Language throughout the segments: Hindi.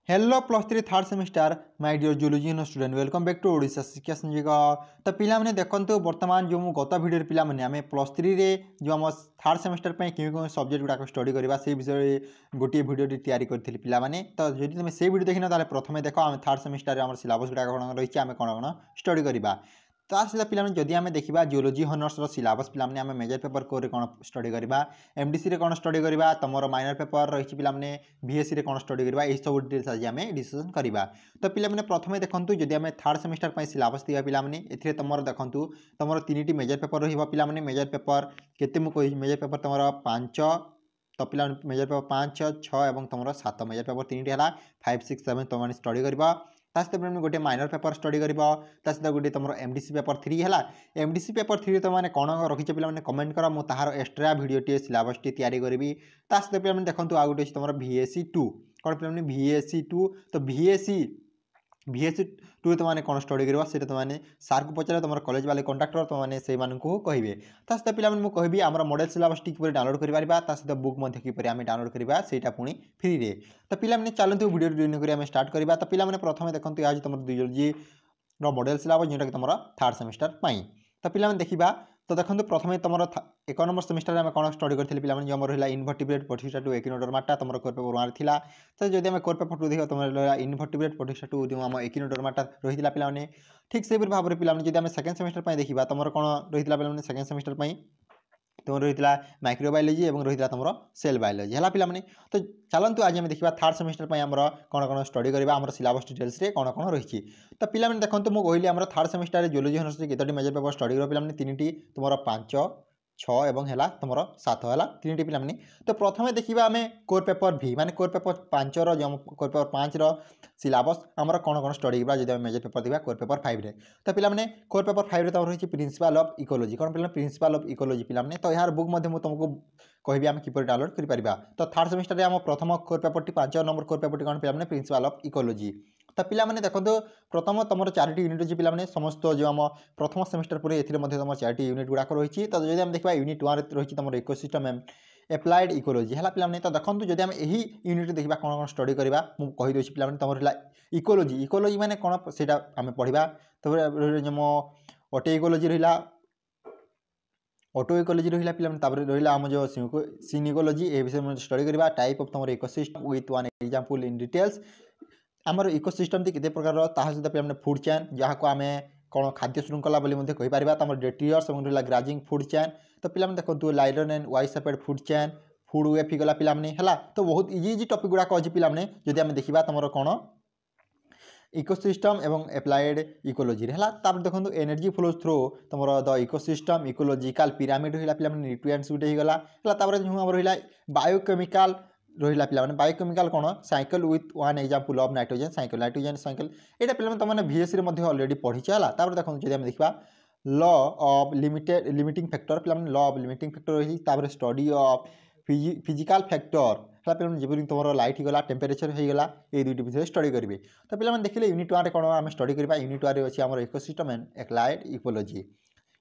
Hello plus three third semester my dear geology student welcome back to Odisha Shiksha Sanjeev. तो पिला माने देखंतु वर्तमान जो मु गत वीडियो पिला माने आमे प्लस थ्री रे जो हम थर्ड सेमिस्टर पे क्यों सब्जेक्ट गुडा स्टडी करबा से विषय गोटे वीडियो तैयारी करथिली पिला माने। तो जदि तुम से वीडियो देखिना ताले प्रथमे देखो आमे थर्ड सेमिस्टर रे हमर सिलेबस गुडा कोन रहिछि आमे कोन स्टडी करबा। तो आसला पिला माने जदि आमे देखिबा जियोलॉजी हॉनर्स रो सिलेबस पिला माने आमे मेजर पेपर को रे कोन स्टडी करबा, एमडीसी रे कोन स्टडी करबा, तमरो माइनर पेपर रहिछि पिला माने बीएससी रे कोन स्टडी करबा, ए सब डिटेल्स आज आमे डिस्कशन करबा। तो पिला माने प्रथमे देखंतु जदि आमे थर्ड सेमिस्टर पय सिलेबस दिया पिला माने एथिरे तमरो देखंतु तमरो तीनटी मेजर पेपर रहिबा पिला माने। मेजर पेपर केते मु कहि मेजर पेपर तमरो 5 तो पिला मेजर पेपर 5 6 एवं तमरो 7 मेजर पेपर तीनटी हला 5 6 7 तमने स्टडी करबा। तासते पिला गोटे माइनर पेपर स्टडी करबा। तासते गोटे तमरो एमडीसी पेपर 3 हला। एमडीसी पेपर 3 तो माने कोन रखिछ पिला माने कमेंट करा, मु ताहार extra video T syllabus T तैयारी करबी। तासते पिला माने देखंतु आ गोटे तमरो VAC 2 कोन पिला माने VAC 2 तो VAC 2 तो माने कोन स्टडी करबा सेटा तो माने सर को पचले तमरो कॉलेज वाले कांट्रैक्टर तो माने से मान को कहिबे। तासते पिला माने मु कहबी हमरा मॉडल सिलेबस टी किपर डाउनलोड करि परबा, तासते बुक मध्ये किपर आमे डाउनलोड करबा सेटा पुनी फ्री रे। तो पिला माने चलंतु वीडियो रिव्यू करि आमे स्टार्ट करबा। तो पिला माने प्रथमे देखंतु आज तमरो जियोलॉजी रो मॉडल सिलेबस जेटा कि तमरो थर्ड सेमिस्टर पई। तो पिला माने देखिबा। तो देखंतु प्रथमे तमरो 1 नंबर सेमिस्टर रे आमे कोन स्टडी करथिले पिला माने जो हमर हला इनवर्टिब्रेट पोटेशिया टू एकिनोडर्माटा तमरो कोर पेपर 1 थिला। तो जदि आमे कोर पेपर 2 देखो तमरो इनवर्टिब्रेट पोटेशिया टू जो हम एकिनोडर्माटा रहिथिला पिला माने। ठीक से भाबरे पिला माने जदि आमे सेकंड सेमिस्टर पय देखिबा तमरो कोन रहिथिला पिला माने सेकंड सेमिस्टर पय तुम रही माइक्रोबायोलॉजी और रही तुम सेल बायोलॉजी है पिला माने। तो चलतु आज आम देखा थर्ड सेमिस्टर पर आम कौन कौन स्टडी करबा आम सिलेबस डिटेल्स रे कौन कौन रही। तो पिला माने देखंतु मु कहली आम थर्ड सेमिस्टर जियोलॉजी हॉनर्स केतोटी मेजर पेपर स्टडी कर पिला माने तीनटी तुम 5 6 एवं है तुम 7 है तीन पिला माने। तो प्रथमे देखा आम कोर पेपर भी माने कोर पेपर 5 जो कोर पेपर 5 सिलेबस आमर कौन कौन स्टडी करबा जदि मेजर पेपर देखा कोर पेपर 5 रे। तो पिला माने कोर पेपर 5 रे तुम रही प्रिंसिपल ऑफ इकोलॉजी कौन पिला प्रिंसिपल ऑफ इकोलॉजी पिला माने। तो यार बुक मध्ये मु तुमको कहबी आम किपर डाउनलोड करि परिबा। तो थर्ड सेमिस्टर रे आम प्रथम core paper T 5 number core paper T कौन पिला माने प्रिंसिपल ऑफ इकोलॉजी। तो पिला माने देखंतु प्रथम तुम 4टी यूनिट अछि पिला माने समस्त जो आम प्रथम सेमिस्टर पर एथिरे मध्ये तुम 4टी यूनिट गुडा रही। तो जदि हम देखबा यूनिट 1 रे रही तुम इकोसिस्टम एंड एप्लाइड इकोलॉजी है पिला माने। तो देखंतु जदि हम एही यूनिट देखबा कौन कौन स्टडी करबा मु कहि दोछि पिला माने तुम रहिला इकोलॉजी। इकोलॉजी माने कोन सेटा आमे पढिबा। तो जम ऑटो इकोलॉजी रहिला, ऑटो इकोलॉजी रहिला पिला माने। तापर रहिला हम जो सीन इकोलॉजी ए विषय में स्टडी करबा। टाइप ऑफ तुम ecosystem with one example in details आमर इकोसिस्टम टी केते प्रकार ताहा सहित पिला माने फूड चेन जहाँ को आमे कौन खाद्य श्रृंखला बोली मध्ये कहि परिबा। तमर डेट्रियर्स और रहिला ग्राजिंग फूड चेन। तो पिला माने देखंतु लाइडन एंड वाई सेपेड फूड चेन फूड वेब गला पिला माने हला। तो बहुत इजी इजी टॉपिक गुडा अछि पिला माने जदि हम देखिबा तमर कोन इकोसिस्टम एवं एप्लाइड इकोलॉजी है। तापर देखो एनर्जी फ्लोज थ्रू तुम द इकोसिस्टम इकोलॉजिकल पिरामिड रहा पिला न्यूट्रिएंट्स गुटे होगा। तापर जो हम रहा बायोकेमिकल रहा पिला बायोकेमिकल कौन cycle with one example of nitrogen cycle यहाँ पिला तुमने VSC ऑलरेडी पढ़ीचे है। तापर देखो जब हम देखा लॉ ऑफ लिमिटिंग फैक्टर पिला लॉ ऑफ लिमिटिंग फैक्टर रही। तापर स्टडी ऑफ फिजिकल फैक्टर है पिला जब तुम लाइट होगा टेम्परेचर होगा ये दुईटी विषय स्टडी करेंगे। तो पिला देखिए यूनिट 1 कौन आम स्टडी करवा यूनिट 1 अच्छी आम ecosystem and applied ecology.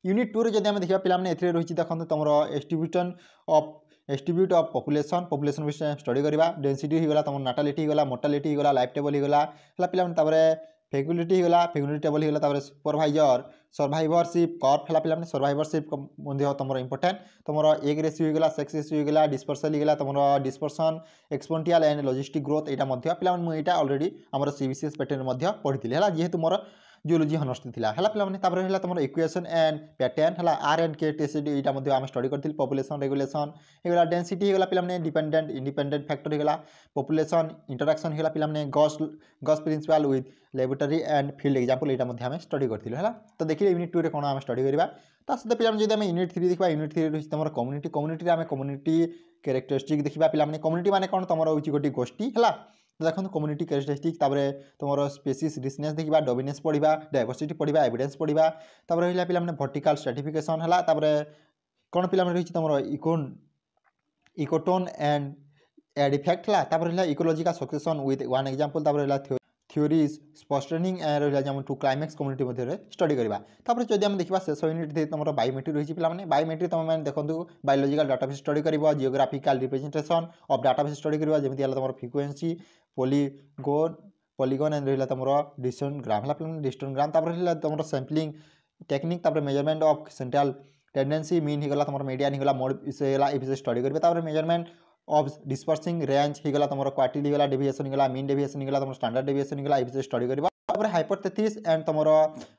Unit 2 जब हम देखा पिला रही देखो तुम एस्टिब्यूट ऑफ पॉपुलेशन विषय स्टडी करवा। डेंसिटी होगा तुम नाटालिटी होगा मोर्टालिटी होगा लाइफ टेबल होगा पिला फेकुलिटी होगा फेकुलिटी टेबल होगा। सुपरवाइजर सर्वाइवरशिप कर्व है पिला सर्वाइवरशिप तुम इंपोर्टेंट तुम एग रेशियो होगा सेक्स रेशियो होगा डिस्पर्सल होगा तुम dispersion exponential and logistic growth यहाँ पिला मुझे ऑलरेडी आम CBCS पैटर्न पढ़ी है जेहेतु मोर जियोलॉजी हॉनर्स थिला है पिला माने। तुम इक्वेशन एंड पैटर्न है आर एंड के टेस्ट यहाँ आम स्टडी करथिल। पॉपुलेशन रेगुलेशन होगा डेंसिटी होगा पिला डिपेंडेंट इंडिपेंडेंट फैक्टर होगा पॉपुलेशन इंटरैक्शन होगा पिला Gause principle with laboratory and field example यहाँ आम स्टडी करथिल है। तो देखिए यूनिट 2 रे कौन आम स्टडी करबा। ता सहित पिला जब आम यूनिट 3 देखा यूनिट 3 रही तुम कम्युनिटी आम कम्युनिटी कैरेक्टरिस्टिक देखा पिला कम्युनिटी माने कौन तुम होची गोटी गोष्ठी है। देखो कम्युनिटी कैरेक्टरिस्टिक तापर तुम स्पेसीज रिचनेस देखा डोमिनेंस पढ़ा डायवर्सिटी पढ़ा एविडेंस पढ़ा। तापर रहा पिला वर्टिकल स्ट्रैटिफिकेशन है। तापर कौन पिला रही तुम इकोटोन एंड एड इफेक्ट है। तापर रहा ecological succession with one example. तापर रहा थ्योरीज स्पष्टनिंग रहा टू क्लाइमेक्स कम्युनिटी मध्य स्टडी करवा। तापर जब हम देखा शेष यूनिट तुम बायोमेट्री रही पिला बायोमेट्री तुम मैंने देखो बायोलॉजिकल डाटाबेस स्टडी कर geographical representation of database study करवा जमी तुम फ्रिक्वेंसी पॉलीगन एंड रहा तुम डिस्टोग्राम है पे डिस्टोग्राम तुम sampling technique measurement of central tendency mean होगा तुम मीडियन होगा मोड विषय स्टडी करेंगे मेजरमेंट ऑफ डिस्पर्सिंग रेंज होगा तुम क्वार्टिल होगा डेविएशन होगा मीन डेविएशन होगा तुम स्टैंडर्ड डेविएशन होगा विषय स्टडी करवा हाइपोथेसिस एंड तुम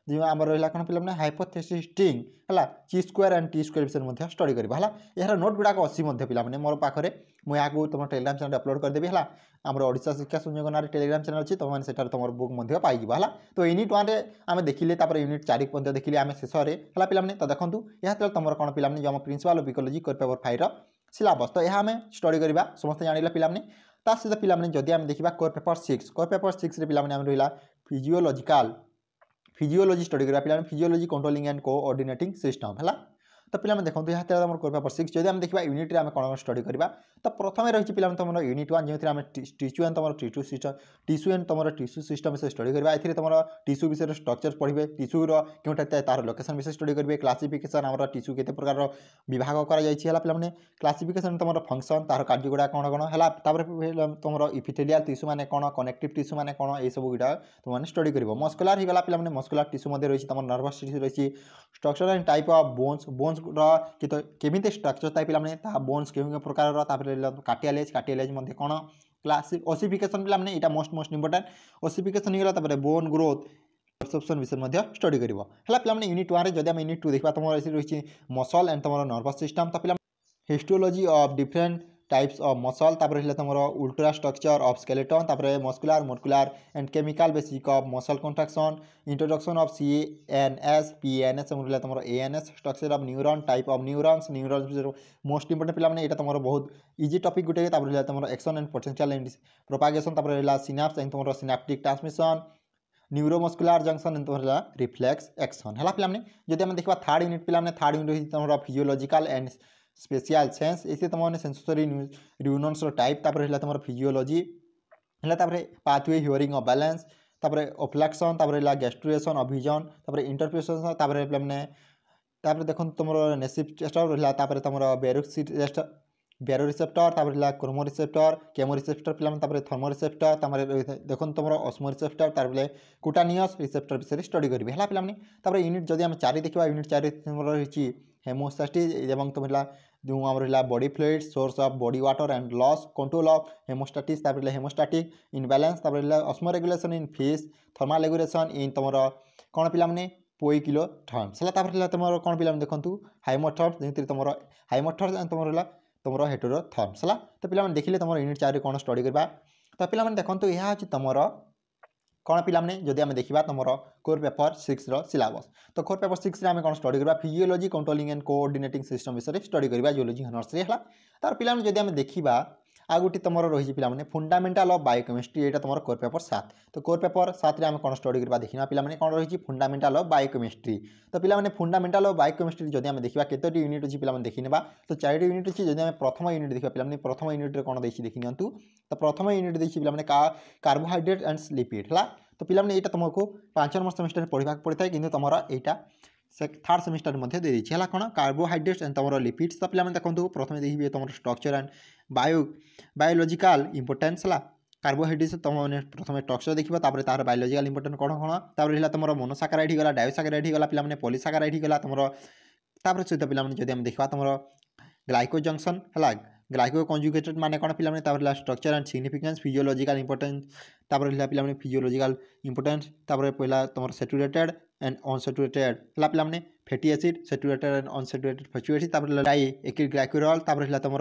जो आम रहा कौन पे हाइपोथेसिस स्ट्रिंग है ची स्क्वायर एंड टी स्क्वायर विषय स्टडी करवा है यार नोट गुड़ाक अच्छी पे मोर पाखे मुझे तुम टेलीग्राम चैनल अपलोड करदेवी है आम ओडिशा शिक्षा संयोग ना टेलीग्राम चैनल अच्छी तुम से तुम बुक पाई है तो यूनिट 1 आम देखिले यूनिट 4 देखिले आम शेष है पे तो देखो यह तुम कौन पे जो आम principle of ecology core paper 5 syllabus तो यह आम स्टडी करवा समस्त जान पे ता सहित पे जदि आम देखा कोर पेपर 6 पे रहा फिजियोलॉजी स्टडी करा पे physiology controlling and coordinating system है तो पे देखो यहाँ तुम कोर पेपर 6 जब आम देखा यूनिट आम कौन स्टडी करवा तो प्रथम रही पे तुम यूनिट 1 जो आम टिश्यू एंड तुम टिश्यू एंड तुम टिश्यू सिस्टम विषय स्टडी करवा ए तुम टिश्यू विषय स्ट्रक्चर पढ़े टिश्यूर क्योंटा तार लोकेशन विषय स्टडी करेंगे क्लासिफिकेशन आम टिश्यू केते प्रकार विभाग कर क्लासिफिकेशन तुम फंक्शन तार कार्य गुड़ा कौन कौन है तुम इपिथेलियल टिश्यू मैंने कौन कनेक्टिव टिश्यू मैंने कौन ये सब गुड़ा तुमने स्टडी कर मस्कुलार होगा पे मस्कुलार टिश्यू रही तुम नर्वस टिश्यू रही structure and type of bones केमी स्ट्रक्चर था पे बोन्स क्यों प्रकार कार्टिलेज कौन क्लास ओसिफिकेशन पे यहाँ मोस्ट इंपोर्टेंट ओसिफिकेशन होगा बोन ग्रोथ परसेप्शन विषय स्टडी कर पे यूनिट 1 जब आम यूनिट 2 देखा तुम रही मसल एंड तुम नर्वस सिस्टम तो पे histology of different types of muscle रहा तुम ultra structure of skeleton muscular molecular and chemical basic of muscle contraction introduction of CNS PNS रहा तुम ANS structure of neuron type of neurons most important पे यहाँ तुम बहुत इजी टॉपिक गुटे रहा तुम action and potential and propagation रहा सिनाप्स एंड तुम synaptic transmission neuromuscular junction and तुम रिफ्लेक्स एक्शन है पे जब आम देखा थर्ड यूनिट पे थर्ड यूनिट तुम फिजियोलॉजिकल एंड स्पेशल सेंस इसे तुमने सेंसरी न्यूरॉन्स टाइप रहा तुम फिजियोलॉजी है पाथवे हियरिंग ऑफ बैलेंस ओफ्लेक्शन रहा गैस्ट्रुएशन ऑफ विजन इंटरप्रिटेशन देखो तुम नेसिप्टेस्टर रहा तुम बेरोरिसेप्टर रहा क्रोमोरिसेप्टर केमोरिसेप्टर पे थर्मोरिसेप्टर देखो तुम ऑस्मोरिसेप्टर कुटानियस रिसेप्टर विषय स्टडी करेंगे है पे यूनिट जब आम 4 देखा यूनिट 4 रही हेमोस्टैटिस एवं तुम जो आम रहा body fluid source of body water and loss control of homeostasis homeostatic imbalance osmo regulation in fish thermal regulation in तुम कौन पे पोइकिलो थर्म्स है तुम कौन पे देखो हाइमोथर्म्स जमी तुम हाइमोथर्म्स तुम रहा तुम हेटेरोथर्म्स है तो पे देखिले तुम यूनिट 4 कौन स्टडी करवा तो पे देखो यह तुम कौन पे जदि आम देखा तुम कोर पेपर 6 सिलेबस तो कोर पेपर 6 आम कौन स्टडी करवा physiology controlling and coordinating system विषय स्टडी करवा जियोलॉजी हनर्स है तार पे जदि आम देखा आ गोटे तुम रही पे फंडामेंटाल ऑफ बायोकेमिस्ट्री यहाँ तुम कोर पेपर 7 तो कोर पेपर 7 आम कौन स्टडी करवा देखा पे कौन रही फंडामेंटाल ऑफ बायोकेमिस्ट्री तो पे फंडामेंटाल ऑफ बायोकेमिस्ट्री जदि आम देखा केतोटी यूनिट अच्छी पे देखी ना तो 4 यूनिट अच्छी जब आम प्रथम यूनिट देखा पे प्रथम यूनिट कौन देखी नि तो प्रथम यूनिट देखी पे कार्बोहाइड्रेट एंड लिपिड है तो पे यहाँ तुमको 5 नंबर सेमेस्टर पढ़ा पड़ता है कि तुम यहाँ थर्ड सेमिस्टर दे देती है कौन कार्बोहाइड्रेट्स एंड तुम लिपिड्स तो पे देखो प्रथम देखिए तुम स्ट्रक्चर एंड बायोलॉजिकल इंपोर्टेंस है कार्बोहाइड्रेट्स तुमने प्रथम स्ट्रक्चर देखा तार बायोलॉजिकल इंपोर्टेंस कौन कौन रहा तुम मोनोसाकाराइड होगा डायोसाकाराइड होगा पे पॉलीसाकाराइड होगा तुम सहित पे जब आम देखा तुम ग्लाइको जंक्शन है ग्लाइको कंजुगेटेड माने कौन पे structure and significance physiological importance रहा पे फिजियोलॉजिकल इंपोर्टेंस पहला तुम सैचुरेटेड एंड अनसैचुरेटेड है पे fatty acid saturated and unsaturated fatty acid di एक्रिक ग्लाइकोरल रहा तुम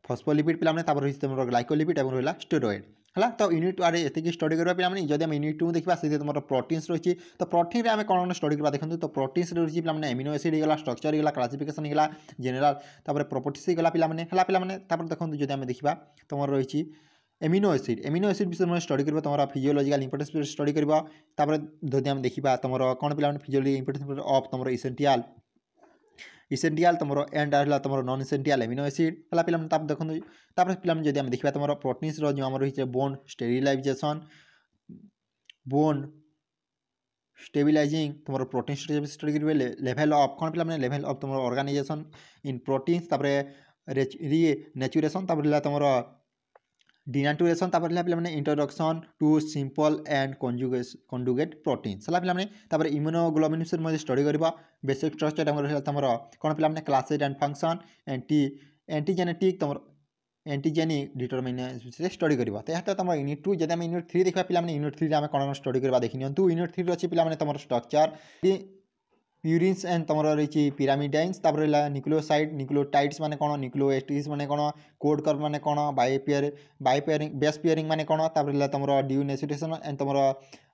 फॉस्फोलिपिड पे रही तुम ग्लाइकोलिपिड और रहा स्टेरॉइड है तो यूनिट 1 ये स्टडी करवा पे जब आम यूनिट 2 देखा से तुम प्रोटीन्स रही तो प्रोटीन आम कौन स्टडी करवा देखो तो प्रोटीन्स रही पे एमिनो एसिड होगा स्ट्रक्चर होगा क्लासिफिकेशन होगा जनरल प्रॉपर्टीज होगा पे देखो जब आम देखा तुम रही एमिनो एसिड विषय में स्टडी कर तुम फिजियोलॉजिकल इंपोर्टेंस स्टडी कर जब आम देखा तुम कौन पे फिजियोलॉजी इंपोर्टेंस ऑफ तुम इसेंटियल तुम एंड रहा तुम नॉन इसेंटियल एमिनो एसिड है पे देखो पे जब आम देखा तुम प्रोटीन्स जो आम रही बोन स्टेरिलाइजेशन बोन स्टेबिलाइजिंग तुम प्रोटीन स्टडी करेंगे लेवल ऑफ कौन पे लेवल ऑफ तुम ऑर्गेनाइजेशन इन प्रोटीन्स नेचुरेशन रहा तुम डिनाटुरेशन तापर है पे introduction to simple and conjugate protein है पे इम्यूनोग्लोबिन विषय स्टडी करवा बेसिक स्ट्रक्चर तुम कौन पे क्लासेज एंड फंक्शन एंटीजेनेटिक तुम एंटीजेनिक डिटरमिनेंस विषय स्टडी करवा तो यहाँ तुम यूनिट 2 जब यूनिट 3 देखा पे यूनिट 3 आम कौन स्टडी करवा देखी नियंतु यूनिट 3 अच्छी पे तुम स्ट्रक्चर यूरिन्स एंड तुम रही पिरामिडाइन्स तापर न्यूक्लियोसाइड न्यूक्लियोटाइड्स माने कौन न्यूक्लियोएस्टिड्स माने कौन कोड कर्व माने कौन बायोपेयरिंग बेस पेयरिंग माने कौन तापर तुम डिनेचुरेशन एंड तुम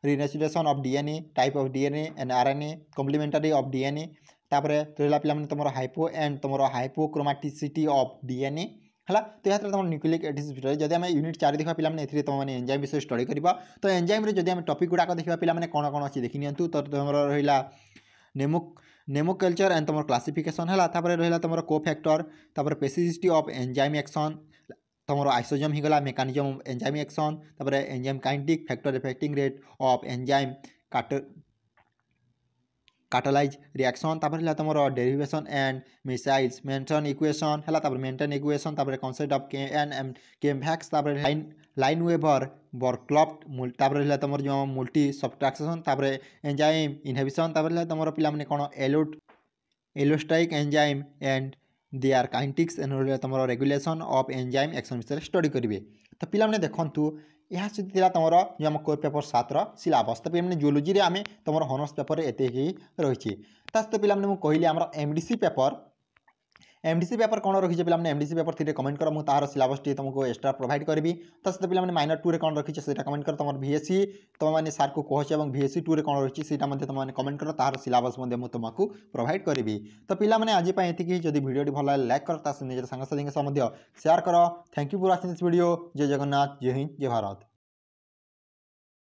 renaturation of DNA type of DNA and RNA complementary of DNA तापर रहा पे तुम हाइपो एंड तुम हाइपोक्रोमाटिसिटी ऑफ डीएनए है तो यहाँ तुम न्यूक्लिक एसिड भितर जब आम यूनिट 4 देखा पे तुम मैंने एंजाइम विषय स्टडी करवा तो एंजाइम जब आम टॉपिक गुड़ाक देखा पे कौन कौन अच्छी देखी नियंतु तो तुम रहा नेमोकल्चर एंड तुम क्लासिफिकेशन है रहा तुम कोफैक्टर तापर स्पेसिफिसिटी ऑफ एंजाइम एक्शन तुम आइसोजम ही गला मेकानिजम ऑफ एंजाइम एक्शन तापर enzyme kinetic factor affecting rate of enzyme catalyze reaction तापर है तुम derivation and Michaelis Menten equation है मेंटन इक्वेशन तापर कॉन्सेप्ट ऑफ केमभैक्स तापर लाइन वेवर बर्कलॉफ्ट तापर है तुम जो मल्टी सब्ट्रैक्शन तापर एंजाइम इनहिबिशन तापर है तुम पे कौन allosteric enzyme and their kinetics and तुम रेगुलेशन ऑफ एंजाइम एक्शन विषय स्टडी करेंगे तो पे देखूँ यह सहित तुम जो आम कोर पेपर 7 सिलेबस तो पे जियोलॉजी आम तुम हॉनर्स पेपर एत ही रही सहित पे कहली आम एमडीसी पेपर कौन रखी पे एमडीसी पेपर 3 कमेंट कर तार सिलेबस टी तुमको एक्सट्रा प्रोवाइड करी तो सहित पे माइनर 2 कौन रखी से कमेंट कर तुम भीएससी तुम मैंने सार को कहे और भीएससी 2 कौन रही से तुम कमेंट कर तार सिलेबस तुमको प्रोवाइड करी तो पे आज ये जब भिडियो भल लाइक कर निजर सांगसाथी सेयार कर thank you for watching this video जय जगन्नाथ जय हिंद जय भारत।